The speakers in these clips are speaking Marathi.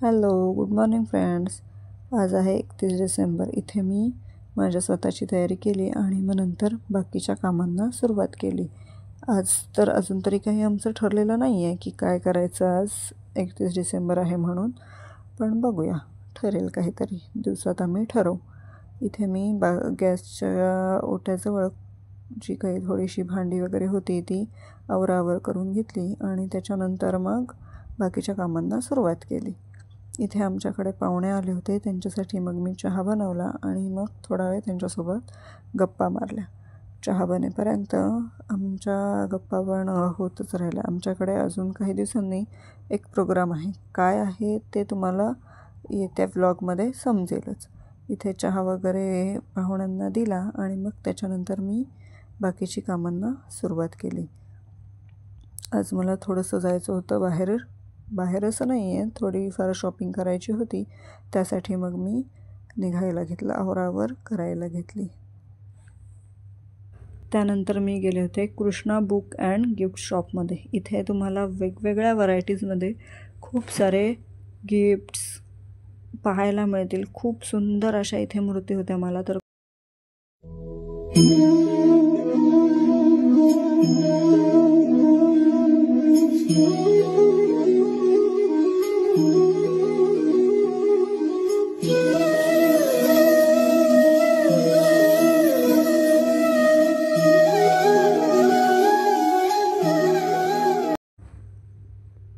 Hello, good morning friends. आज आहे 31 डिसेंबर. इथे मी माझ्या स्वतःची तयारी केली आणि मग नंतर बाकीच्या कामांना सुरुवात केली. आज तर अजून तरी काही आमचं ठरलेलं नाही आहे की काय करायचं. आज 31 डिसेंबर आहे म्हणून, पण बघूया, ठरेल काहीतरी दिवसात आम्ही ठरवू. इथे मी गॅसच्या ओट्याजवळ जी काही थोडीशी भांडी वगैरे होती ती आवरावर करून घेतली आणि त्याच्यानंतर मग बाकीच्या कामांना सुरुवात केली. इथे आमच्याकडे पाहुणे आले होते, त्यांच्यासाठी मग मी चहा बनवला आणि मग थोडा वेळ त्यांच्यासोबत गप्पा मारल्या. चहा बनेपर्यंत आमच्या गप्पा पण होतच राहिल्या. आमच्याकडे अजून काही दिवसांनी एक प्रोग्राम आहे. काय आहे ते तुम्हाला येत्या व्लॉगमध्ये समजेलच. इथे चहा वगैरे पाहुण्यांना दिला आणि मग त्याच्यानंतर मी बाकीची कामांना सुरुवात केली. आज मला थोडंसं जायचं होतं बाहेर असं नाही आहे, थोडीफार शॉपिंग करायची होती. त्यासाठी मग मी निघायला घेतलं, आवरावर करायला घेतली. त्यानंतर मी गेले होते कृष्णा बुक अँड गिफ्ट शॉपमध्ये. इथे तुम्हाला वेगवेगळ्या व्हरायटीजमध्ये खूप सारे गिफ्ट्स पाहायला मिळतील. खूप सुंदर अशा इथे मूर्ती होत्या. मला तर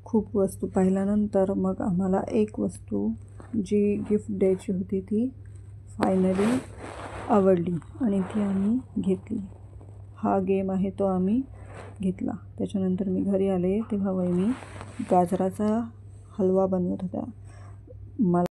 खूप वस्तू पाहिल्यानंतर मग आम्हाला एक वस्तू जी गिफ्ट द्यायची होती ती फायनली आवडली आणि ती आम्ही घेतली. हा गेम आहे तो आम्ही घेतला. त्याच्यानंतर मी घरी आले तेव्हा वहिनी गाजराचा हलवा बनवत होत्या. मला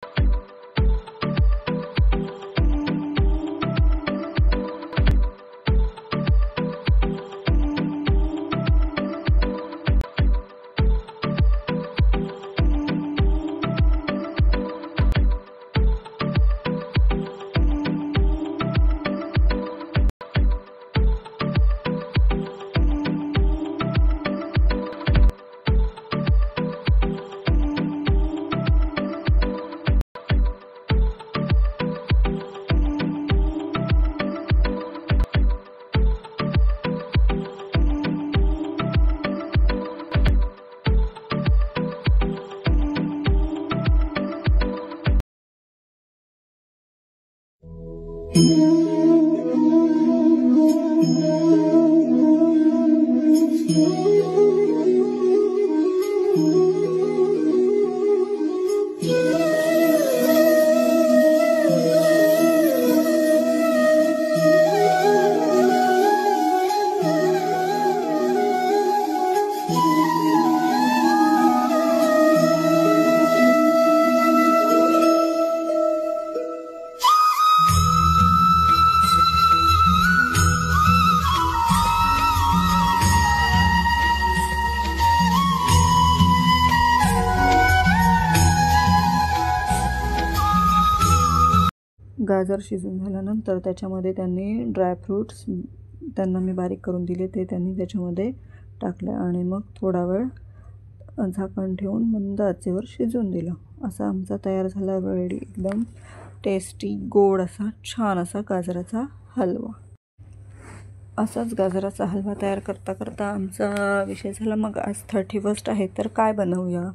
गाजर शिजून झाल्यानंतर त्याच्यामध्ये त्यांनी ड्रायफ्रूट्स त्यांना मी बारीक करून दिले, ते त्यांनी त्याच्यामध्ये टाकले आणि मग थोडा वेळ झाकण ठेवून मंद आचेवर शिजवून दिलं. असा आमचा तयार झाला रेडी एकदम टेस्टी गोड असा छान असा गाजराचा हलवा. असाच गाजराचा हलवा तयार करता करता आमचा विषय झाला मग आज 31 आहे तर काय बनवूया.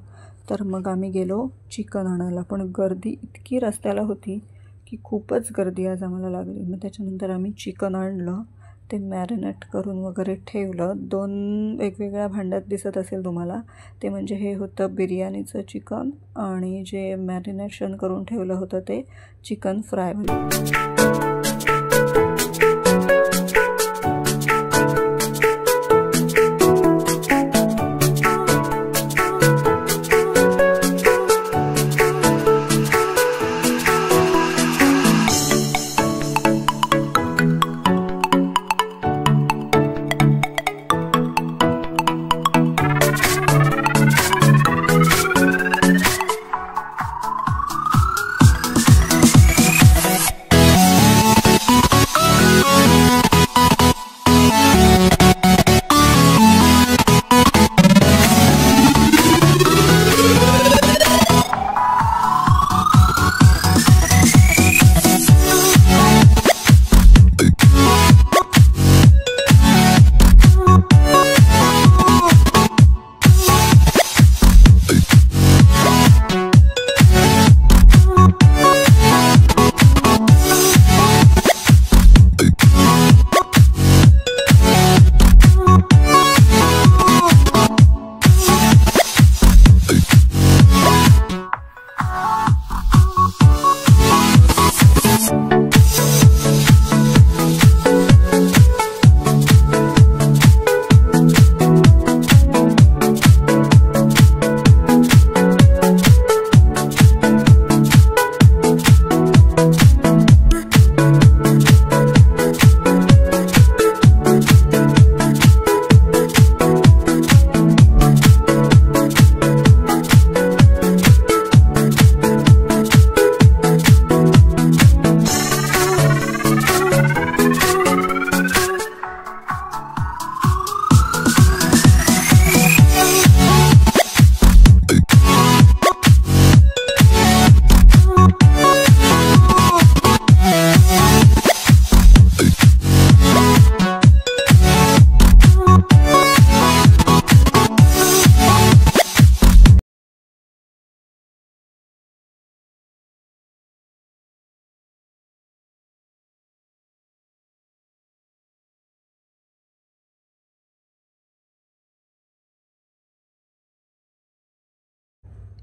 तर मग आम्ही गेलो चिकन आणायला, पण गर्दी इतकी रस्त्याला होती की खूपच गर्दी आज आम्हाला लागली. मग त्याच्यानंतर आम्ही चिकन आणलं, ते मॅरिनेट करून वगैरे ठेवलं. 2 वेगवेगळ्या भांड्यात दिसत असेल तुम्हाला, ते म्हणजे हे होतं बिर्याणीचं चिकन आणि जे मॅरिनेशन करून ठेवलं होतं ते चिकन फ्राय.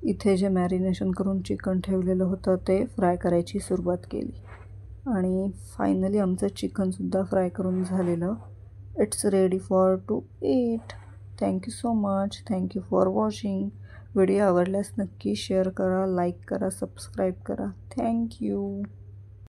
इथे जे मॅरिनेशन करून चिकन ठेवलेलं होतं ते फ्राय करायची सुरुवात केली आणि फायनली आमचं चिकनसुद्धा फ्राय करून झालेलं. It's ready for to eat. Thank you so much. Thank you for watching. Video आवडल्यास नक्की शेअर करा, लाईक करा, सबस्क्राईब करा. थँक्यू.